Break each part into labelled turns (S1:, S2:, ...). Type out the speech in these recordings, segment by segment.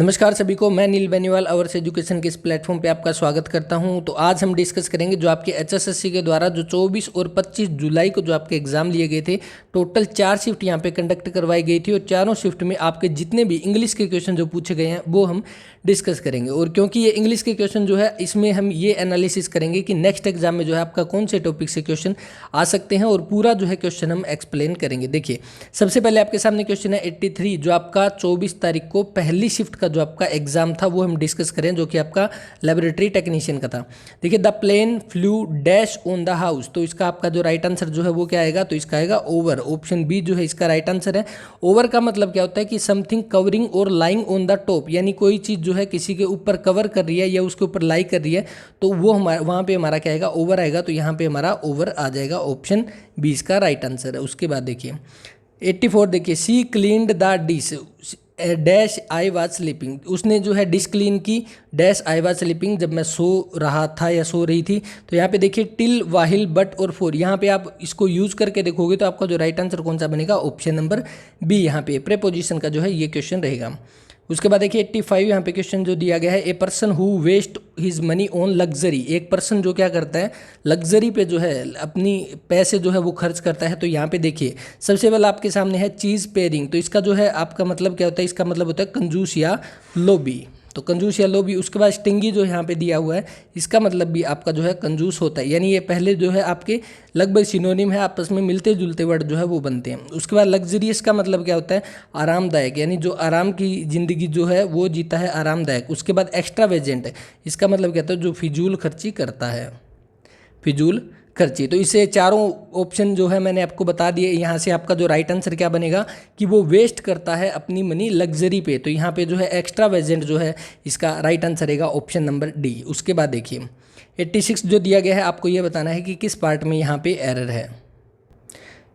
S1: नमस्कार सभी को, मैं नील बेनीवाल अवर्स एजुकेशन के इस प्लेटफॉर्म पे आपका स्वागत करता हूं। तो आज हम डिस्कस करेंगे जो आपके एचएसएससी के द्वारा जो 24 और 25 जुलाई को जो आपके एग्जाम लिए गए थे। टोटल 4 शिफ्ट यहां पे कंडक्ट करवाई गई थी और चारों शिफ्ट में आपके जितने भी इंग्लिश के क्वेश्चन जो पूछे गए हैं वो हम डिस्कस करेंगे। और क्योंकि ये इंग्लिश के क्वेश्चन जो है इसमें हम ये एनालिसिस करेंगे कि नेक्स्ट एग्जाम में जो है आपका कौन से टॉपिक से क्वेश्चन आ सकते हैं और पूरा जो है क्वेश्चन हम एक्सप्लेन करेंगे। देखिए, सबसे पहले आपके सामने क्वेश्चन है 83 जो आपका 24 तारीख को पहली शिफ्ट का जो आपका एग्जाम था वो हम डिस्कस करें, जो कि आपका लेबोरेटरी टेक्नीशियन का था। देखिए, the plane flew dash on the house, तो इसका आपका जो राइट आंसर जो है वो क्या आएगा, तो इसका आएगा ओवर। ऑप्शन बी जो है इसका राइट आंसर है। ओवर का मतलब क्या होता है कि समथिंग कवरिंग और लाइंग ऑन द टॉप, यानी कोई चीज़ जो है किसी के ऊपर कवर कर रही है या उसके ऊपर लाई कर रही है, तो वो हमारा वहाँ पे हमारा क्या आएगा, ओवर आएगा। तो यहाँ पे हमारा ओवर आ जाएगा। ऑप्शन बी इसका राइट आंसर है। उसके बाद देखिए 84, देखिए she cleaned the dish dash I was sleeping, उसने जो है डिश क्लीन की डैश आई वाज स्लीपिंग, जब मैं सो रहा था या सो रही थी। तो यहाँ पे देखिए टिल वाहिल बट और फोर, यहाँ पे आप इसको यूज करके देखोगे तो आपका जो राइट आंसर कौन सा बनेगा, ऑप्शन नंबर बी। यहाँ पे प्रेपोजिशन का जो है ये क्वेश्चन रहेगा। उसके बाद देखिए 85 यहाँ पे क्वेश्चन जो दिया गया है, a person who waste his money on luxury, एक पर्सन जो क्या करता है लग्जरी पे जो है अपनी पैसे जो है वो खर्च करता है। तो यहाँ पे देखिए सबसे पहले आपके सामने है चीज़ पेयरिंग, तो इसका जो है आपका मतलब क्या होता है, इसका मतलब होता है कंजूस या लोभी। तो कंजूस या लोभी। उसके बाद स्टिंगी जो यहाँ पे दिया हुआ है, इसका मतलब भी आपका जो है कंजूस होता है, यानी ये पहले जो है आपके लगभग सिनोनिम है, आपस में मिलते जुलते वर्ड जो है वो बनते हैं। उसके बाद लग्जरियस का मतलब क्या होता है, आरामदायक, यानी जो आराम की ज़िंदगी जो है वो जीता है, आरामदायक। उसके बाद एक्स्ट्रावेजेंट, इसका मतलब क्या होता है, जो फिजूल खर्ची करता है, फिजूल खर्ची। तो इसे चारों ऑप्शन जो है मैंने आपको बता दिए। यहाँ से आपका जो राइट आंसर क्या बनेगा कि वो वेस्ट करता है अपनी मनी लग्जरी पे। तो यहाँ पे जो है एक्स्ट्रा वेजेंट जो है इसका राइट आंसर रहेगा ऑप्शन नंबर डी। उसके बाद देखिए 86 जो दिया गया है, आपको ये बताना है कि किस पार्ट में यहाँ पे एरर है।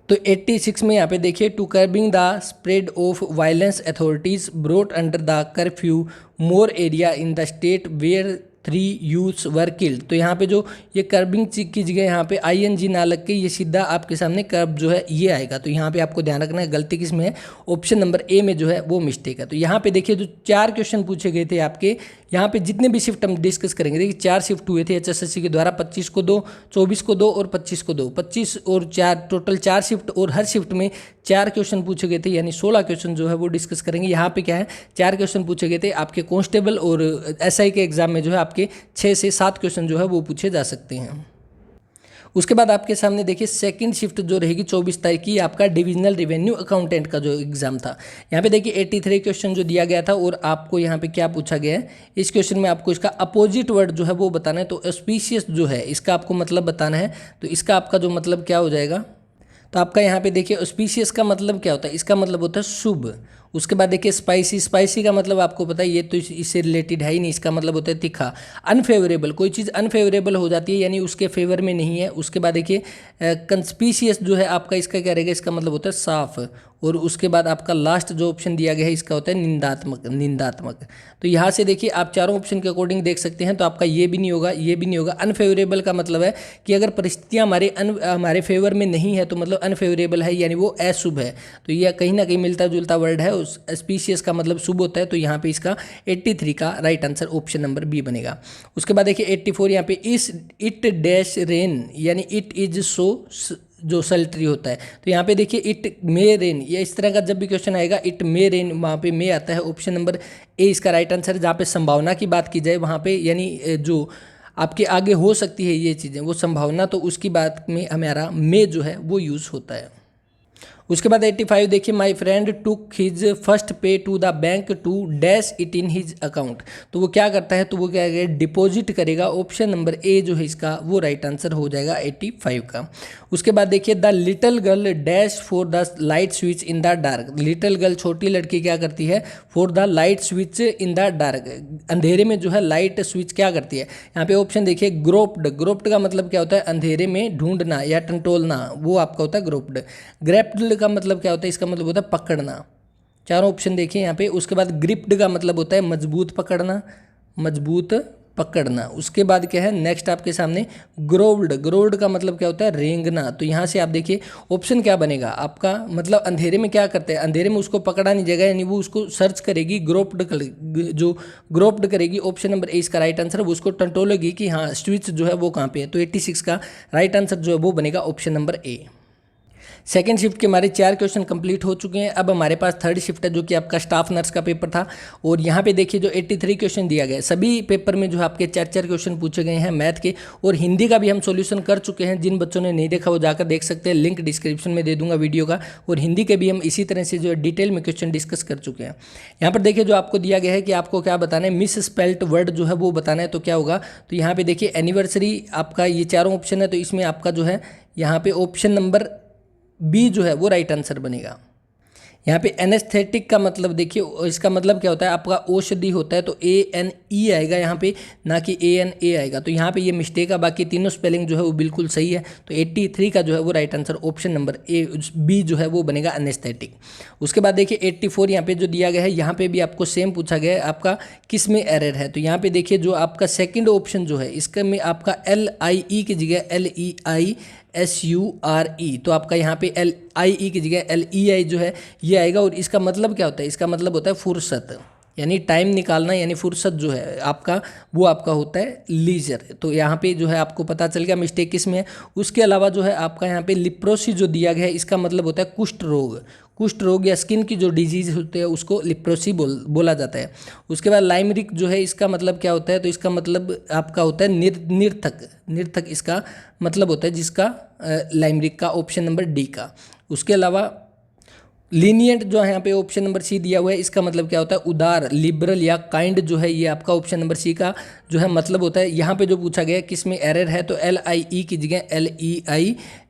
S1: तो 86 में यहाँ पे देखिए, to curbing the spread of violence authorities brought under the curfew more area in the state where 3 youths were killed. तो यहाँ पे जो ये कर्बिंग की जगह यहाँ पे ING ना लग के ये सीधा आपके सामने कर्ब जो है ये आएगा। तो यहाँ पे आपको ध्यान रखना है गलती किस में है, ऑप्शन नंबर ए में जो है वो मिस्टेक है। तो यहाँ पे देखिए जो 4 क्वेश्चन पूछे गए थे आपके, यहाँ पे जितने भी शिफ्ट हम डिस्कस करेंगे, देखिए 4 शिफ्ट हुए थे HSSC के द्वारा, 25 को 2, 24 को 2 और 25 को 2, 25 और 4 टोटल 4 शिफ्ट, और हर शिफ्ट में 4 क्वेश्चन पूछे गए थे, यानी 16 क्वेश्चन जो है वो डिस्कस करेंगे। यहाँ पे क्या है, 4 क्वेश्चन पूछे गए थे आपके कांस्टेबल और SI के एग्जाम में जो है आपके 6 से 7 क्वेश्चन जो है वो पूछे जा सकते हैं। उसके बाद आपके सामने देखिए सेकंड शिफ्ट जो रहेगी 24 तारीख की, आपका डिविजनल रेवेन्यू अकाउंटेंट का जो एग्जाम था। यहाँ पे देखिए 83 क्वेश्चन जो दिया गया था, और आपको यहाँ पे क्या पूछा गया है, इस क्वेश्चन में आपको इसका अपोजिट वर्ड जो है वो बताना है। तो ऑस्पिशियस जो है इसका आपको मतलब बताना है। तो इसका आपका जो मतलब क्या हो जाएगा, तो आपका यहाँ पे देखिए ऑस्पिशियस का मतलब क्या होता है, इसका मतलब होता है शुभ। उसके बाद देखिए स्पाइसी, स्पाइसी का मतलब आपको पता है, ये तो इससे रिलेटेड है ही नहीं, इसका मतलब होता है तीखा। अनफेवरेबल, कोई चीज़ अनफेवरेबल हो जाती है यानी उसके फेवर में नहीं है। उसके बाद देखिए कंस्पिशियस जो है आपका, इसका क्या रहेगा, इसका मतलब होता है साफ। और उसके बाद आपका लास्ट जो ऑप्शन दिया गया है इसका होता है निंदात्मक, निंदात्मक। तो यहाँ से देखिए आप चारों ऑप्शन के अकॉर्डिंग देख सकते हैं, तो आपका ये भी नहीं होगा, ये भी नहीं होगा। अनफेवरेबल का मतलब है कि अगर परिस्थितियाँ हमारे फेवर में नहीं है तो मतलब अनफेवरेबल है, यानी वो अशुभ है। तो यह कहीं ना कहीं मिलता जुलता वर्ड है। स्पीशियस का मतलब शुभ होता है। तो यहाँ पे इसका 83 का right answer option number B बनेगा। उसके बाद देखिए 84 यहाँ पे इस इट डैश रेन, यानी इट इज सो जो सल्ट्री होता है। तो यहाँ पे देखिए इट मे रेन, या इस तरह का जब भी क्वेश्चन आएगा इट मे रेन, वहाँ पे मे आता है। ऑप्शन नंबर ए इसका राइट आंसर। जहाँ पे संभावना की बात की जाए वहाँ पे, यानी जो आपके आगे हो सकती है ये चीज़ें, वो संभावना, तो उसकी बात में हमारा मे जो है वो यूज़ होता है। उसके बाद 85 देखिए, my friend took his first pay to the bank to dash it in his account. तो वो क्या करता है, तो वो क्या करेगा, डिपॉजिट करेगा। ऑप्शन नंबर ए जो है इसका वो राइट आंसर हो जाएगा 85 का। उसके बाद देखिए the little girl dash for the light switch in the dark. Little girl छोटी लड़की क्या करती है, for the light switch in the dark, अंधेरे में जो है लाइट स्विच क्या करती है। यहाँ पे ऑप्शन देखिए ग्रोप्ड, ग्रोप्ड का मतलब क्या होता है, अंधेरे में ढूंढना या टंटोलना, वो आपका होता है ग्रोप्ड। ग्रेप्ड का मतलब क्या होता है, इसका मतलब होता है पकड़ना। चारों ऑप्शन देखिए यहाँ पे। उसके बाद ग्रिप्ड का मतलब होता है मजबूत पकड़ना, मजबूत पकड़ना। उसके बाद क्या है नेक्स्ट आपके सामने ग्रोव्ड। ग्रोव्ड का मतलब क्या होता है रेंगना। तो यहाँ से आप देखिए ऑप्शन क्या बनेगा आपका, मतलब अंधेरे में क्या करते हैं, अंधेरे में उसको पकड़ा नहीं जाएगा, यानी वो उसको सर्च करेगी, जो ग्रोप्ड करेगी। ऑप्शन नंबर ए इसका राइट आंसर है। वो उसको टंटोलेगी कि हाँ स्विच जो है वो कहाँ पे है। तो 86 का राइट आंसर जो है वो बनेगा ऑप्शन नंबर ए। सेकेंड शिफ्ट के हमारे 4 क्वेश्चन कंप्लीट हो चुके हैं। अब हमारे पास थर्ड शिफ्ट है जो कि आपका स्टाफ नर्स का पेपर था। और यहाँ पे देखिए जो 83 क्वेश्चन दिया गया है, सभी पेपर में जो है आपके 4-4 क्वेश्चन पूछे गए हैं मैथ के। और हिंदी का भी हम सॉल्यूशन कर चुके हैं। जिन बच्चों ने नहीं देखा वो जाकर देख सकते हैं, लिंक डिस्क्रिप्शन में दे दूंगा वीडियो का। और हिंदी के भी हम इसी तरह से जो है डिटेल में क्वेश्चन डिस्कस कर चुके हैं। यहाँ पर देखिए जो आपको दिया गया है कि आपको क्या बताना है, मिस स्पेल्ट वर्ड जो है वो बताना है। तो क्या होगा, तो यहाँ पे देखिए एनिवर्सरी आपका ये चारों ऑप्शन है। तो इसमें आपका जो है यहाँ पे ऑप्शन नंबर बी जो है वो राइट आंसर बनेगा। यहाँ पे एनेस्थेटिक का मतलब देखिए, इसका मतलब क्या होता है, आपका औषधि होता है तो ANE आएगा यहाँ पे, ना कि ANA आएगा। तो यहाँ पे ये मिस्टेक है, बाकी तीनों स्पेलिंग जो है वो बिल्कुल सही है। तो 83 का जो है वो right answer option number B जो है वो बनेगा एनेस्थेटिक। उसके बाद देखिए 84 यहाँ पे जो दिया गया है, यहाँ पे भी आपको सेम पूछा गया है आपका किस में एरर है। तो यहाँ पे देखिए जो आपका सेकेंड ऑप्शन जो है इसका में आपका LIE की जगह LEISURE, तो आपका यहाँ पे LIE की जगह LEI जो है ये आएगा। और इसका मतलब क्या होता है, इसका मतलब होता है फुर्सत, यानी टाइम निकालना, यानी फुर्सत जो है आपका वो आपका होता है लीजर। तो यहाँ पे जो है आपको पता चल गया मिस्टेक किस में है। उसके अलावा जो है आपका यहाँ पे लिप्रोसी जो दिया गया है इसका मतलब होता है कुष्ठ रोग। कुष्ठ रोग या स्किन की जो डिजीज होती है उसको लिप्रोसी बोला जाता है। उसके बाद लाइमरिक जो है इसका मतलब क्या होता है, तो इसका मतलब आपका होता है निर्थक। निर्थक इसका मतलब होता है जिसका लाइमरिक का ऑप्शन नंबर डी का। उसके अलावा लीनियंट जो है यहाँ पे ऑप्शन नंबर सी दिया हुआ है, इसका मतलब क्या होता है उदार, लिबरल या काइंड जो है ये आपका ऑप्शन नंबर सी का जो है मतलब होता है। यहाँ पे जो पूछा गया है किस में एरर है, तो LIE की जगह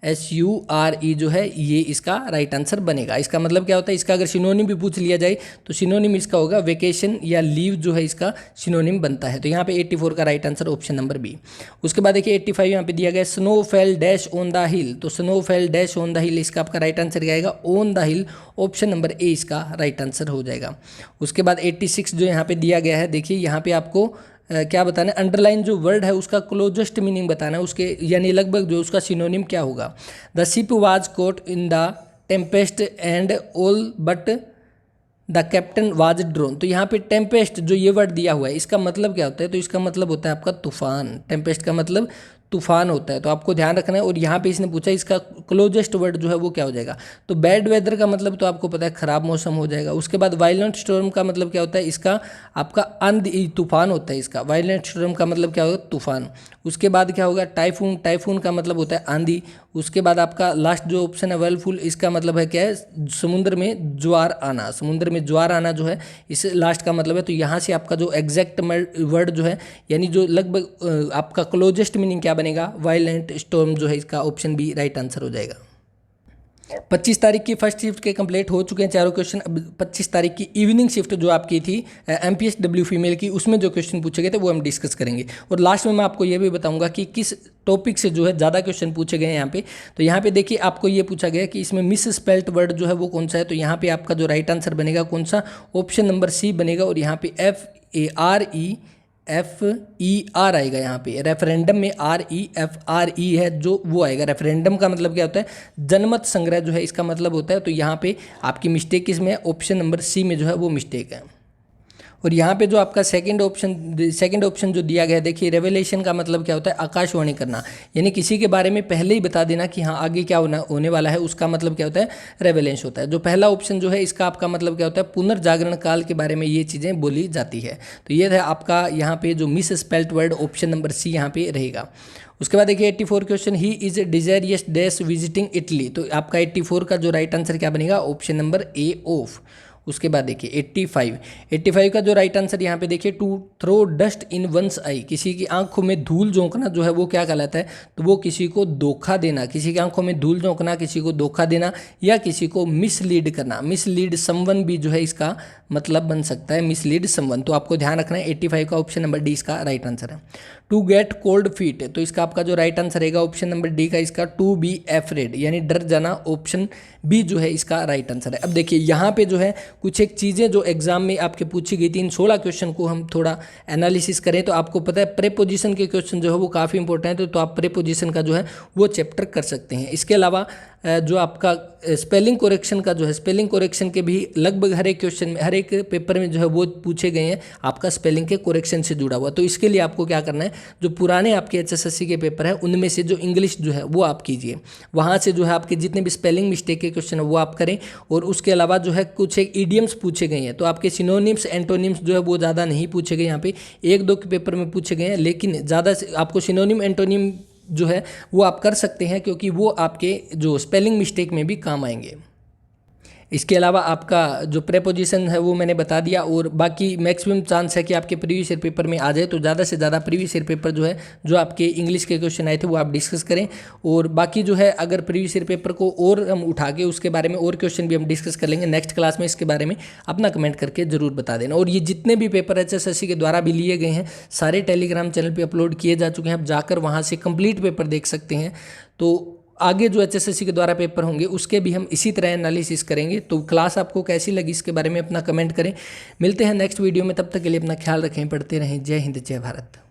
S1: LEISURE जो है ये इसका राइट आंसर बनेगा। इसका मतलब क्या होता है, इसका अगर सिनोनिम भी पूछ लिया जाए तो सिनोनिम इसका होगा वेकेशन या लीव जो है इसका सिनोनिम बनता है। तो यहाँ पे 84 का right answer option number B. उसके बाद देखिए 85 यहाँ पे दिया गया snow fell dash on the hill. तो snow fell dash on the hill इसका आपका राइट आंसर क्या आएगा, on the hill, option number A इसका राइट आंसर हो जाएगा। उसके बाद 86 जो यहाँ पे दिया गया है, देखिए यहाँ पे आपको क्या बताना है, अंडरलाइन जो वर्ड है उसका क्लोजेस्ट मीनिंग बताना है, उसके यानी लगभग जो उसका सिनोनिम क्या होगा। The ship was caught in the tempest and all but the captain was drowned. तो यहाँ पे टेम्पेस्ट जो ये वर्ड दिया हुआ है इसका मतलब क्या होता है, तो इसका मतलब होता है आपका तूफान। टेम्पेस्ट का मतलब तूफान होता है, तो आपको ध्यान रखना है। और यहाँ पे इसने पूछा इसका क्लोजेस्ट वर्ड जो है वो क्या हो जाएगा, तो बैड वेदर का मतलब तो आपको पता है खराब मौसम हो जाएगा। उसके बाद वायलेंट स्टॉर्म का मतलब क्या होता है, इसका आपका आंधी तूफान होता है, इसका वायलेंट स्टॉर्म का मतलब क्या होगा, तूफान। उसके बाद क्या होगा टाइफून, टाइफून का मतलब होता है आंधी। उसके बाद आपका लास्ट जो ऑप्शन है वर्लफुल, इसका मतलब है क्या है, समुद्र में ज्वार आना। समुद्र में ज्वार आना जो है इस लास्ट का मतलब है। तो यहाँ से आपका जो एग्जैक्ट वर्ड जो है यानी जो लगभग आपका क्लोजेस्ट मीनिंग क्या बनेगा, वायलेंट स्टॉर्म जो है इसका ऑप्शन बी राइट आंसर हो जाएगा। 25 तारीख की फर्स्ट शिफ्ट के कंप्लीट हो चुके हैं चारों क्वेश्चन। अब 25 तारीख की इवनिंग शिफ्ट जो आपकी थी MPSW फीमेल की, उसमें जो क्वेश्चन पूछे गए थे वो हम डिस्कस करेंगे। और लास्ट में मैं आपको ये भी बताऊंगा कि किस टॉपिक से जो है ज़्यादा क्वेश्चन पूछे गए हैं यहाँ पे। तो यहाँ पे देखिए आपको ये पूछा गया कि इसमें मिस स्पेल्ट वर्ड जो है वो कौन सा है। तो यहाँ पे आपका जो राइट आंसर बनेगा कौन सा, ऑप्शन नंबर सी बनेगा। और यहाँ पे FAREFER आएगा। यहाँ पे रेफरेंडम में REFRE है जो वो आएगा। रेफरेंडम का मतलब क्या होता है, जनमत संग्रह जो है इसका मतलब होता है। तो यहाँ पे आपकी मिस्टेक किसमें है, ऑप्शन नंबर सी में जो है वो मिस्टेक है। और यहाँ पे जो आपका सेकंड ऑप्शन जो दिया गया है, देखिए रेवलेशन का मतलब क्या होता है, आकाशवाणी करना, यानी किसी के बारे में पहले ही बता देना कि हाँ आगे क्या होने वाला है, उसका मतलब क्या होता है, रेवलेंस होता है। जो पहला ऑप्शन जो है इसका आपका मतलब क्या होता है, पुनर्जागरण काल के बारे में ये चीज़ें बोली जाती है। तो ये है आपका यहाँ पे जो misspelt word, option number C यहाँ पे रहेगा। उसके बाद देखिए 84 question, he is desirous dash visiting Italy. तो आपका 84 का जो राइट आंसर क्या बनेगा, ऑप्शन नंबर ए ऑफ। उसके बाद देखिए 85 का जो राइट आंसर यहाँ पे देखिए, to throw dust in one's eye, किसी की आंखों में धूल झोंकना जो है वो क्या कहलाता है, तो वो किसी को धोखा देना। किसी की आंखों में धूल झोंकना, किसी को धोखा देना या किसी को मिसलीड करना। मिसलीड समवन भी जो है इसका मतलब बन सकता है, मिसलीड समवन। तो आपको ध्यान रखना है 85 का ऑप्शन नंबर डी इसका राइट आंसर है। टू गेट कोल्ड फीट, तो इसका आपका जो राइट आंसर रहेगा ऑप्शन नंबर डी का इसका टू बी एफ्रेड, यानी डर जाना, ऑप्शन बी जो है इसका राइट आंसर है। अब देखिए यहाँ पे जो है कुछ एक चीज़ें जो एग्जाम में आपके पूछी गई थी, इन 16 क्वेश्चन को हम थोड़ा एनालिसिस करें तो आपको पता है प्रेपोजिशन के क्वेश्चन जो है वो काफ़ी इंपॉर्टेंट है, तो आप प्रेपोजिशन का जो है वो चैप्टर कर सकते हैं। इसके अलावा जो आपका स्पेलिंग करेक्शन का जो है, स्पेलिंग करेक्शन के भी लगभग हर एक क्वेश्चन में, हर एक पेपर में जो है वो पूछे गए हैं आपका स्पेलिंग के करेक्शन से जुड़ा हुआ। तो इसके लिए आपको क्या करना है, जो पुराने आपके HSSC के पेपर है उनमें से जो इंग्लिश जो है वो आप कीजिए, वहाँ से जो है आपके जितने भी स्पेलिंग मिस्टेक के क्वेश्चन है वो आप करें। और उसके अलावा जो है कुछ एक ईडियम्स पूछे गए हैं, तो आपके सिनोनिम्स एंटोनिम्स जो है वो ज़्यादा नहीं पूछे गए, यहाँ पे 1-2 के पेपर में पूछे गए हैं, लेकिन ज़्यादा आपको सिनोनिम एंटोनिम जो है वो आप कर सकते हैं, क्योंकि वो आपके जो स्पेलिंग मिस्टेक में भी काम आएंगे। इसके अलावा आपका जो प्रेपोजिशन है वो मैंने बता दिया, और बाकी मैक्सिमम चांस है कि आपके प्रीवियस ईयर पेपर में आ जाए, तो ज़्यादा से ज़्यादा प्रीवियस ईयर पेपर जो है जो आपके इंग्लिश के क्वेश्चन आए थे वो आप डिस्कस करें। और बाकी जो है अगर प्रीवियस ईयर पेपर को और हम उठा के उसके बारे में और क्वेश्चन भी हम डिस्कस कर लेंगे नेक्स्ट क्लास में, इसके बारे में अपना कमेंट करके ज़रूर बता देना। और ये जितने भी पेपर HSSC के द्वारा भी लिए गए हैं सारे टेलीग्राम चैनल पर अपलोड किए जा चुके हैं, आप जाकर वहाँ से कंप्लीट पेपर देख सकते हैं। तो आगे जो HSSC के द्वारा पेपर होंगे उसके भी हम इसी तरह एनालिसिस करेंगे। तो क्लास आपको कैसी लगी इसके बारे में अपना कमेंट करें। मिलते हैं नेक्स्ट वीडियो में, तब तक के लिए अपना ख्याल रखें, पढ़ते रहें। जय हिंद, जय भारत।